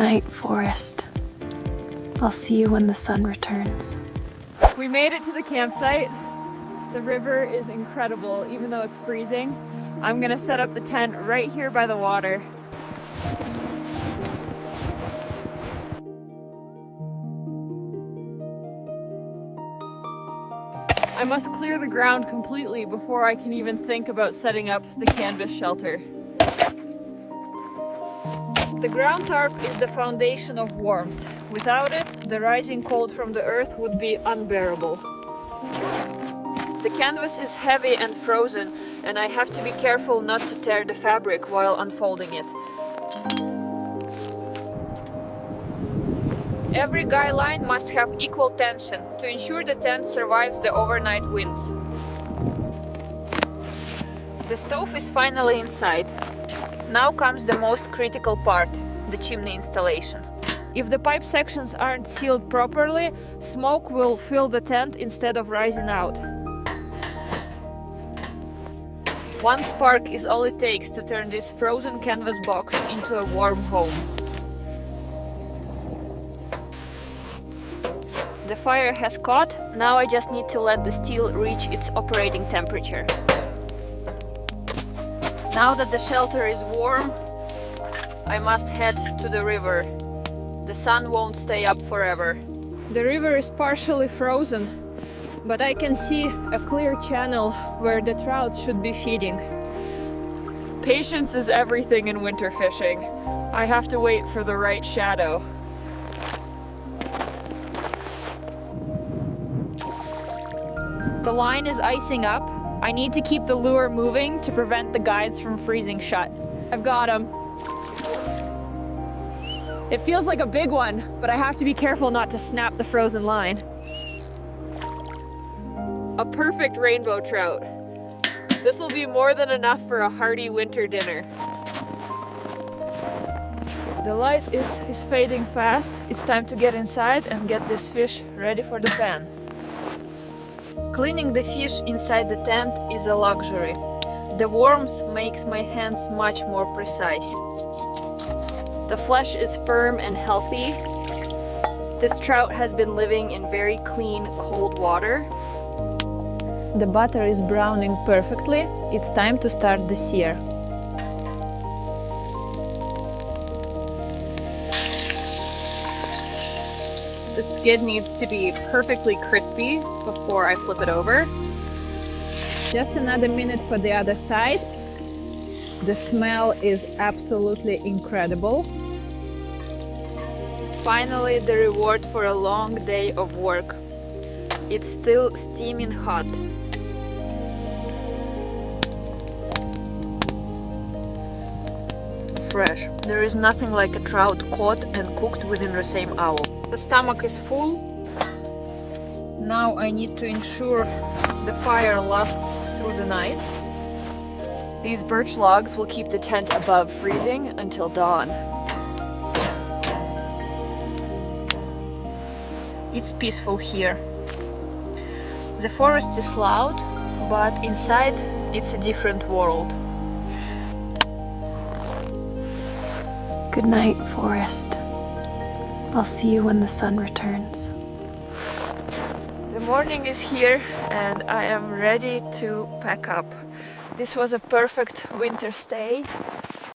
night, forest. I'll see you when the sun returns. We made it to the campsite. The river is incredible, even though it's freezing. I'm gonna set up the tent right here by the water. I must clear the ground completely before I can even think about setting up the canvas shelter. The ground tarp is the foundation of warmth. Without it, the rising cold from the earth would be unbearable. The canvas is heavy and frozen, and I have to be careful not to tear the fabric while unfolding it. Every guy line must have equal tension to ensure the tent survives the overnight winds. The stove is finally inside. Now comes the most critical part, the chimney installation. If the pipe sections aren't sealed properly, smoke will fill the tent instead of rising out. One spark is all it takes to turn this frozen canvas box into a warm home. The fire has caught, now I just need to let the steel reach its operating temperature. Now that the shelter is warm, I must head to the river. The sun won't stay up forever. The river is partially frozen, but I can see a clear channel where the trout should be feeding. Patience is everything in winter fishing. I have to wait for the right shadow. The line is icing up. I need to keep the lure moving to prevent the guides from freezing shut. I've got him. It feels like a big one, but I have to be careful not to snap the frozen line. A perfect rainbow trout. This will be more than enough for a hearty winter dinner. The light is fading fast. It's time to get inside and get this fish ready for the pan. Cleaning the fish inside the tent is a luxury. The warmth makes my hands much more precise. The flesh is firm and healthy. This trout has been living in very clean, cold water. The butter is browning perfectly. It's time to start the sear. The skin needs to be perfectly crispy before I flip it over. Just another minute for the other side. The smell is absolutely incredible. Finally, the reward for a long day of work. It's still steaming hot. Fresh. There is nothing like a trout caught and cooked within the same hour. The stomach is full. Now I need to ensure the fire lasts through the night. These birch logs will keep the tent above freezing until dawn. It's peaceful here. The forest is loud, but inside it's a different world. Good night, forest. I'll see you when the sun returns. The morning is here and I am ready to pack up. This was a perfect winter stay.